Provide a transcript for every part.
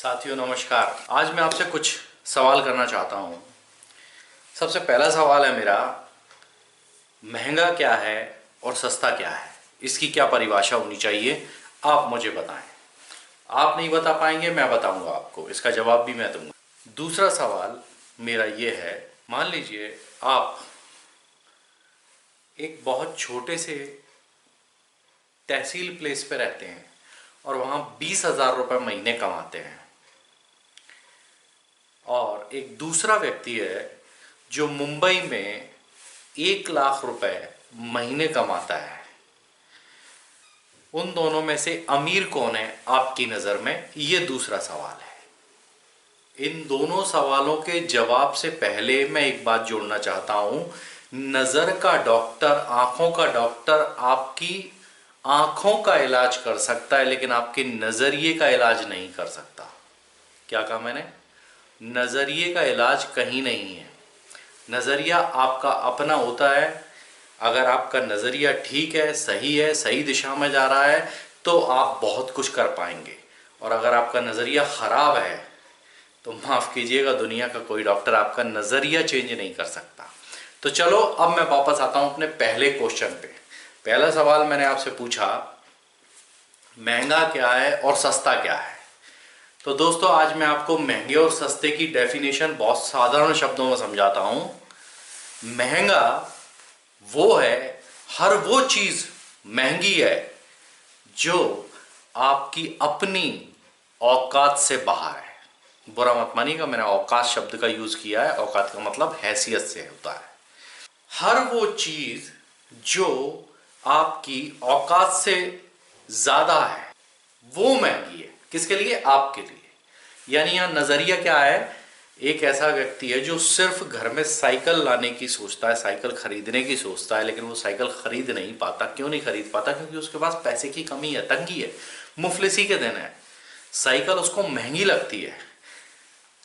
साथियों नमस्कार। आज मैं आपसे कुछ सवाल करना चाहता हूँ। सबसे पहला सवाल है मेरा, महंगा क्या है और सस्ता क्या है, इसकी क्या परिभाषा होनी चाहिए, आप मुझे बताएं। आप नहीं बता पाएंगे, मैं बताऊंगा आपको, इसका जवाब भी मैं दूंगा। दूसरा सवाल मेरा ये है, मान लीजिए आप एक बहुत छोटे से तहसील प्लेस पे रहते हैं और वहाँ 20,000 रुपये महीने कमाते हैं, और एक दूसरा व्यक्ति है जो मुंबई में 1,00,000 रुपए महीने कमाता है। उन दोनों में से अमीर कौन है आपकी नज़र में, ये दूसरा सवाल है। इन दोनों सवालों के जवाब से पहले मैं एक बात जोड़ना चाहता हूं। नज़र का डॉक्टर, आंखों का डॉक्टर आपकी आंखों का इलाज कर सकता है, लेकिन आपके नज़रिए का इलाज नहीं कर सकता। क्या कहा मैंने? नज़रिए का इलाज कहीं नहीं है। नज़रिया आपका अपना होता है। अगर आपका नज़रिया ठीक है, सही दिशा में जा रहा है, तो आप बहुत कुछ कर पाएंगे। और अगर आपका नज़रिया ख़राब है तो माफ़ कीजिएगा, दुनिया का कोई डॉक्टर आपका नज़रिया चेंज नहीं कर सकता। तो चलो अब मैं वापस आता हूँ अपने पहले क्वेश्चन पे। पहला सवाल मैंने आपसे पूछा, महंगा क्या है और सस्ता क्या है। तो दोस्तों आज मैं आपको महंगे और सस्ते की डेफिनेशन बहुत साधारण शब्दों में समझाता हूं। महंगा वो है, हर वो चीज महंगी है जो आपकी अपनी औकात से बाहर है। बुरा मत मानिएगा, मैंने औकात शब्द का यूज किया है। औकात का मतलब हैसियत से होता है। हर वो चीज जो आपकी औकात से ज्यादा है वो महंगी है। किसके लिए? आपके लिए। यानी यहां नजरिया क्या है? एक ऐसा व्यक्ति है जो सिर्फ घर में साइकिल लाने की सोचता है, साइकिल खरीदने की सोचता है, लेकिन वो साइकिल खरीद नहीं पाता। क्यों नहीं खरीद पाता? क्योंकि उसके पास पैसे की कमी है, तंगी है, मुफलिसी के दिन है। साइकिल उसको महंगी लगती है,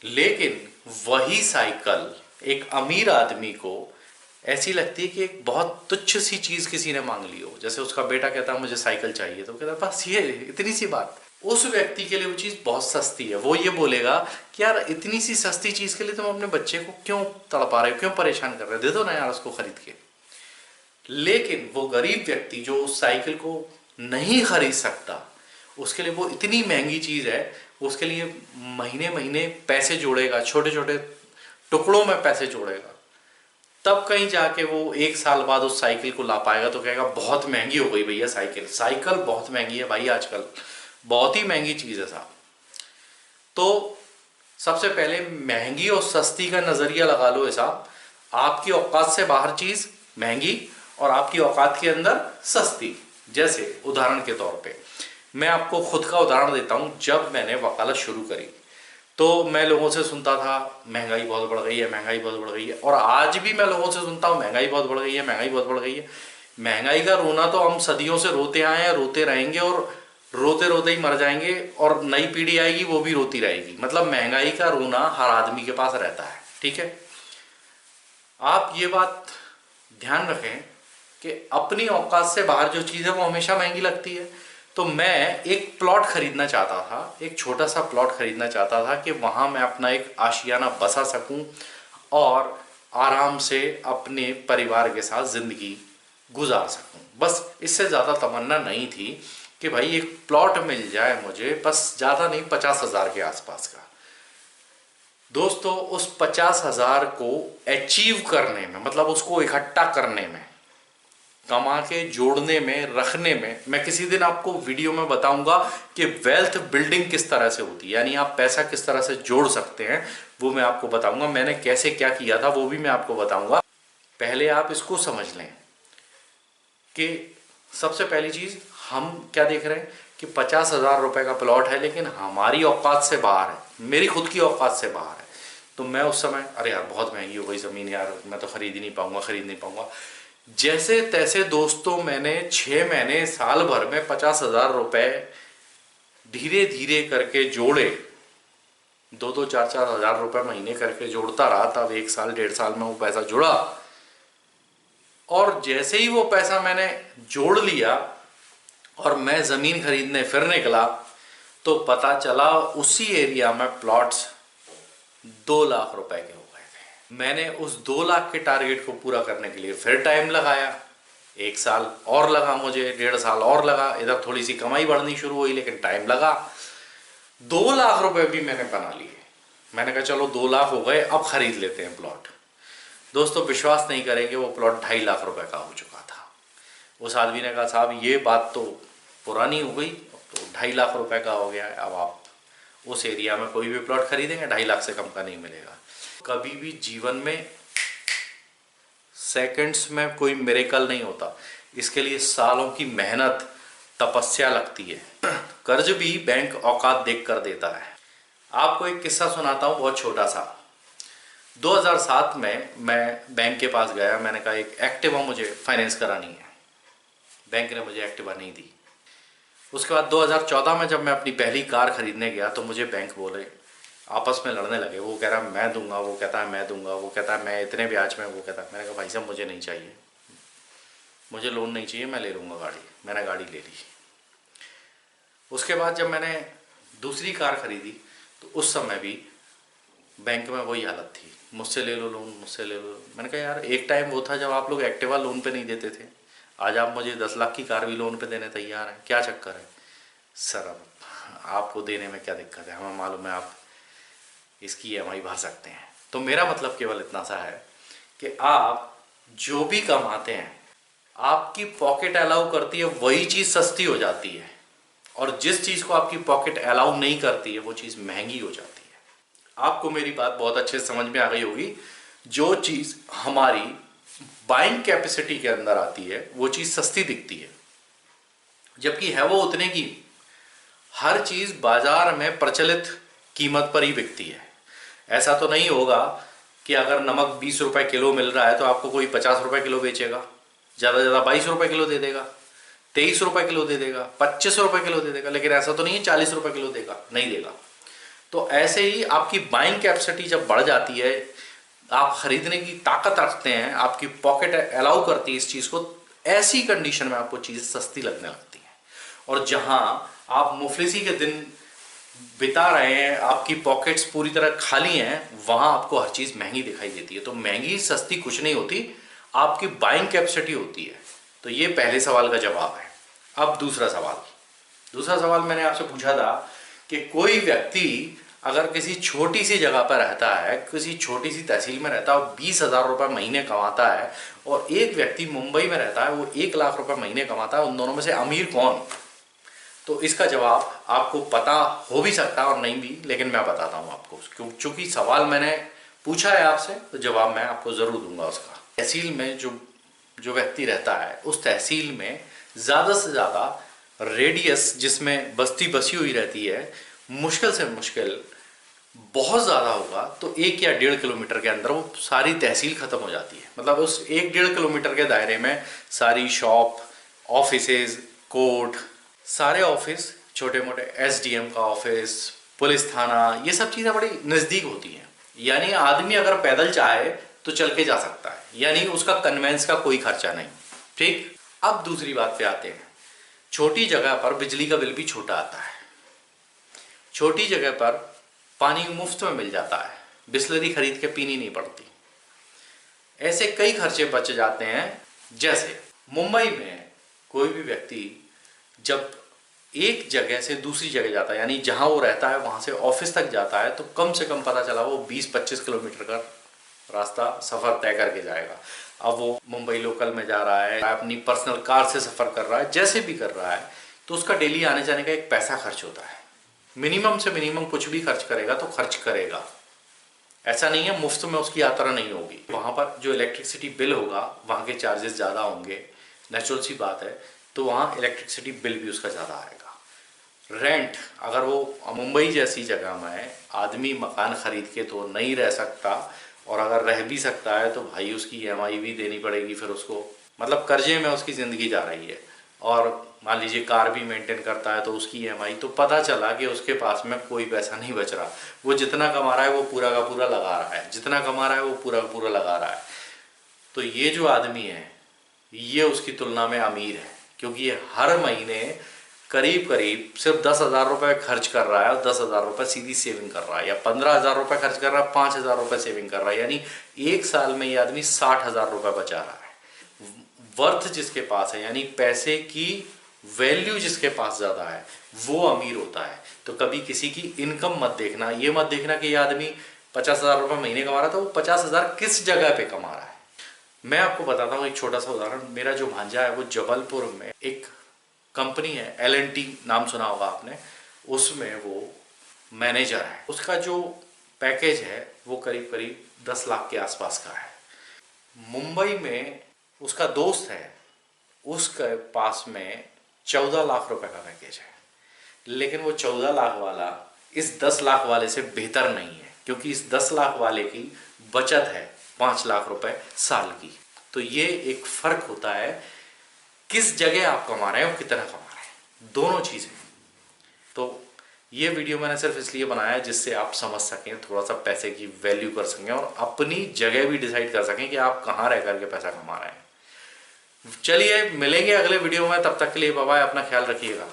लेकिन वही साइकिल एक अमीर आदमी को ऐसी लगती है कि एक बहुत तुच्छ सी चीज किसी ने मांग ली हो। जैसे उसका बेटा कहता है मुझे साइकिल चाहिए, तो कहता है बस ये इतनी सी बात। उस व्यक्ति के लिए वो चीज बहुत सस्ती है। वो ये बोलेगा कि यार इतनी सी सस्ती चीज के लिए तुम अपने बच्चे को क्यों तड़पा रहे हो, क्यों परेशान कर रहे हो, दे दो ना यार उसको खरीद के। लेकिन वो गरीब व्यक्ति जो उस साइकिल को नहीं खरीद सकता, उसके लिए वो इतनी महंगी चीज है, उसके लिए महीने महीने पैसे जोड़ेगा, छोटे छोटे टुकड़ों में पैसे जोड़ेगा, तब कहीं जाके वो 1 साल बाद उस साइकिल को ला पाएगा। तो कहेगा बहुत महंगी हो गई भैया साइकिल, साइकिल बहुत महंगी है भाई, आजकल बहुत ही महंगी चीज है साहब। तो सबसे पहले महंगी और सस्ती का नजरिया लगा लो हिसाब। आपकी औकात से बाहर चीज महंगी और आपकी औकात के अंदर सस्ती। जैसे उदाहरण के तौर पे मैं आपको खुद का उदाहरण देता हूं। जब मैंने वकालत शुरू करी तो मैं लोगों से सुनता था महंगाई बहुत बढ़ गई है, महंगाई बहुत बढ़ गई है। और आज भी मैं लोगों से सुनता हूँ महंगाई बहुत बढ़ गई है, महंगाई बहुत बढ़ गई है। महंगाई का रोना तो हम सदियों से रोते आए हैं, रोते रहेंगे, और रोते रोते ही मर जाएंगे। और नई पीढ़ी आएगी वो भी रोती रहेगी। मतलब महंगाई का रोना हर आदमी के पास रहता है, ठीक है। आप ये बात ध्यान रखें कि अपनी औकात से बाहर जो चीज़ है वो हमेशा महंगी लगती है। तो मैं एक प्लॉट खरीदना चाहता था, एक छोटा सा प्लॉट खरीदना चाहता था कि वहाँ मैं अपना एक आशियाना बसा सकूँ और आराम से अपने परिवार के साथ ज़िंदगी गुजार सकूँ। बस इससे ज़्यादा तमन्ना नहीं थी कि भाई एक प्लॉट मिल जाए मुझे, बस ज़्यादा नहीं, 50,000 के आसपास का। दोस्तों उस 50,000 को अचीव करने में, मतलब उसको इकट्ठा करने में, कमा के जोड़ने में, रखने में, मैं किसी दिन आपको वीडियो में बताऊंगा कि वेल्थ बिल्डिंग किस तरह से होती है, यानी आप पैसा किस तरह से जोड़ सकते हैं, वो मैं आपको बताऊंगा। मैंने कैसे क्या किया था वो भी मैं आपको बताऊंगा। पहले आप इसको समझ लें कि सबसे पहली चीज हम क्या देख रहे हैं कि 50,000 रुपए का प्लॉट है, लेकिन हमारी औकात से बाहर है, मेरी खुद की औकात से बाहर है। तो मैं उस समय अरे यार बहुत महंगी हो गई ज़मीन, यार मैं तो खरीद ही नहीं पाऊंगा, खरीद नहीं पाऊंगा। जैसे तैसे दोस्तों मैंने 6 महीने, साल भर में 50,000 रुपए धीरे धीरे करके जोड़े। 2-2, 4-4 हजार रुपए महीने करके जोड़ता रहा। तब 1 साल 1.5 साल में वो पैसा जुड़ा, और जैसे ही वो पैसा मैंने जोड़ लिया और मैं ज़मीन खरीदने फिर निकला, तो पता चला उसी एरिया में प्लॉट्स 2 लाख रुपए के हो गए थे। मैंने उस 2 लाख के टारगेट को पूरा करने के लिए फिर टाइम लगाया, 1 साल और लगा मुझे, 1.5 साल और लगा। इधर थोड़ी सी कमाई बढ़नी शुरू हुई लेकिन टाइम लगा। 2 लाख रुपए भी मैंने बना लिए। मैंने कहा चलो 2 लाख हो गए, अब खरीद लेते हैं प्लॉट। दोस्तों विश्वास नहीं करेंगे, वो प्लॉट 2.5 लाख रुपए का हो चुका था। उस आदमी ने कहा साहब ये बात तो पुरानी हो गई, तो 2.5 लाख रुपए का हो गया है, अब आप उस एरिया में कोई भी प्लॉट खरीदेंगे 2.5 लाख से कम का नहीं मिलेगा। कभी भी जीवन में सेकंड्स में कोई मिरेकल नहीं होता, इसके लिए सालों की मेहनत तपस्या लगती है। कर्ज भी बैंक औकात देख कर देता है। आपको एक किस्सा सुनाता हूँ, बहुत छोटा सा। 2007 में मैं बैंक के पास गया, मैंने कहा एक एक्टिवा मुझे फाइनेंस करानी है। बैंक ने मुझे एक्टिवा नहीं दी। उसके बाद 2014 में जब मैं अपनी पहली कार खरीदने गया तो मुझे बैंक बोले, आपस में लड़ने लगे। वो कह रहा है मैं दूंगा, वो कहता है मैं दूंगा, वो कहता है मैं इतने ब्याज में, वो कहता है। मैंने कहा भाई साहब मुझे नहीं चाहिए, मुझे लोन नहीं चाहिए, मैं ले लूँगा गाड़ी। मैंने गाड़ी ले ली। उसके बाद जब मैंने दूसरी कार खरीदी तो उस समय भी बैंक में वही हालत थी, मुझसे ले लो लोन, मुझसे ले लो। मैंने कहा यार एक टाइम वो था जब आप लोग एक्टिवा लोन पे नहीं देते थे, आज आप मुझे 10 लाख की कार भी लोन पे देने तैयार हैं, क्या चक्कर है? सर अब आपको देने में क्या दिक्कत है, हमें मालूम है आप इसकी EMI भर सकते हैं। तो मेरा मतलब केवल इतना सा है कि आप जो भी कमाते हैं, आपकी पॉकेट अलाउ करती है वही चीज़ सस्ती हो जाती है, और जिस चीज़ को आपकी पॉकेट अलाउ नहीं करती है वो चीज़ महंगी हो जाती है। आपको मेरी बात बहुत अच्छे से समझ में आ गई होगी। जो चीज़ हमारी बाइंग कैपेसिटी के अंदर आती है वो चीज़ सस्ती दिखती है, जबकि है वो उतने की। हर चीज़ बाजार में प्रचलित कीमत पर ही बिकती है। ऐसा तो नहीं होगा कि अगर नमक 20 रुपए किलो मिल रहा है तो आपको कोई 50 रुपए किलो बेचेगा, ज़्यादा से ज़्यादा 22 रुपए किलो दे देगा, 23 रुपए किलो दे देगा, 25 रुपए किलो दे देगा, लेकिन ऐसा तो नहीं है 40 रुपए किलो देगा, नहीं देगा। तो ऐसे ही आपकी बाइंग कैपेसिटी जब बढ़ जाती है, आप खरीदने की ताकत रखते हैं, आपकी पॉकेट अलाउ करती है इस चीज़ को, ऐसी कंडीशन में आपको चीज़ें सस्ती लगने लगती हैं। और जहां आप मुफलिसी के दिन बिता रहे हैं, आपकी पॉकेट्स पूरी तरह खाली हैं, वहां आपको हर चीज़ महंगी दिखाई देती है। तो महंगी सस्ती कुछ नहीं होती, आपकी बाइंग कैपेसिटी होती है। तो ये पहले सवाल का जवाब है। अब दूसरा सवाल मैंने आपसे पूछा था कि कोई व्यक्ति अगर किसी छोटी सी जगह पर रहता है, किसी छोटी सी तहसील में रहता है और 20,000 रुपये महीने कमाता है, और एक व्यक्ति मुंबई में रहता है वो 1 लाख रुपए महीने कमाता है, उन दोनों में से अमीर कौन? तो इसका जवाब आपको पता हो भी सकता है और नहीं भी, लेकिन मैं बताता हूँ आपको, क्योंकि सवाल मैंने पूछा है आपसे तो जवाब मैं आपको ज़रूर दूंगा उसका। तहसील में जो व्यक्ति रहता है, उस तहसील में ज़्यादा से ज़्यादा रेडियस जिसमें बस्ती बसी हुई रहती है, मुश्किल से मुश्किल बहुत ज़्यादा होगा तो 1 या 1.5 किलोमीटर के अंदर वो सारी तहसील ख़त्म हो जाती है। मतलब उस 1-1.5 किलोमीटर के दायरे में सारी शॉप, ऑफिसेज, कोर्ट, सारे ऑफिस, छोटे मोटे SDM का ऑफिस, पुलिस थाना, ये सब चीज़ें बड़ी नज़दीक होती हैं। यानी आदमी अगर पैदल चाहे तो चल के जा सकता है, यानी उसका कन्वेंस का कोई खर्चा नहीं। ठीक, अब दूसरी बात पे आते हैं। छोटी जगह पर बिजली का बिल भी छोटा आता है, छोटी जगह पर पानी मुफ्त में मिल जाता है, बिस्लरी खरीद के पीनी नहीं पड़ती। ऐसे कई खर्चे बच जाते हैं। जैसे मुंबई में कोई भी व्यक्ति जब एक जगह से दूसरी जगह जाता है, यानी जहां वो रहता है वहां से ऑफिस तक जाता है, तो कम से कम पता चला वो 20-25 किलोमीटर का रास्ता सफ़र तय करके जाएगा। अब वो मुंबई लोकल में जा रहा है, अपनी पर्सनल कार से सफ़र कर रहा है, जैसे भी कर रहा है, तो उसका डेली आने जाने का एक पैसा खर्च होता है। मिनिमम से मिनिमम कुछ भी खर्च करेगा तो खर्च करेगा, ऐसा नहीं है मुफ्त में उसकी यात्रा नहीं होगी। वहाँ पर जो इलेक्ट्रिसिटी बिल होगा वहाँ के चार्जेस ज़्यादा होंगे, नेचुरल सी बात है, तो वहाँ इलेक्ट्रिसिटी बिल भी उसका ज़्यादा आएगा। रेंट, अगर वो मुंबई जैसी जगह में आदमी मकान खरीद के तो नहीं रह सकता, और अगर रह भी सकता है तो भाई उसकी EMI भी देनी पड़ेगी फिर उसको, मतलब कर्जे में उसकी ज़िंदगी जा रही है। और मान लीजिए कार भी मेंटेन करता है तो उसकी EMI, तो पता चला कि उसके पास में कोई पैसा नहीं बच रहा। वो जितना कमा रहा है वो पूरा का पूरा लगा रहा है, जितना कमा रहा है वो पूरा का पूरा लगा रहा है। तो ये जो आदमी है ये उसकी तुलना में अमीर है, क्योंकि ये हर महीने करीब करीब सिर्फ 10,000 रुपये खर्च कर रहा है और 10,000 रुपये सीधी सेविंग कर रहा है, या 15,000 रुपये खर्च कर रहा है, 5,000 रुपये सेविंग कर रहा है, यानी एक साल में ये आदमी 60,000 रुपये बचा रहा है। वर्थ जिसके पास है, यानी पैसे की वैल्यू जिसके पास ज़्यादा है, वो अमीर होता है। तो कभी किसी की इनकम मत देखना, ये मत देखना कि ये आदमी 50,000 रुपये महीने कमा रहा था, वो 50,000 किस जगह पे कमा रहा है। मैं आपको बताता हूँ एक छोटा सा उदाहरण। मेरा जो भांजा है वो जबलपुर में एक कंपनी है, L&T नाम सुना होगा आपने, उसमें वो मैनेजर है। उसका जो पैकेज है वो करीब करीब 10 लाख के आसपास का है। मुंबई में उसका दोस्त है, उसके पास में 14 लाख रुपए का पैकेज है, लेकिन वो 14 लाख वाला इस 10 लाख वाले से बेहतर नहीं है, क्योंकि इस 10 लाख वाले की बचत है 5 लाख रुपए साल की। तो ये एक फर्क होता है, किस जगह आप कमा रहे हैं और कितना कमा रहे हैं, दोनों चीजें। तो ये वीडियो मैंने सिर्फ इसलिए बनाया है जिससे आप समझ सकें, थोड़ा सा पैसे की वैल्यू कर सकें और अपनी जगह भी डिसाइड कर सकें कि आप कहाँ रह करके पैसा कमा रहे हैं। चलिए मिलेंगे अगले वीडियो में, तब तक के लिए बाय बाय, अपना ख्याल रखिएगा।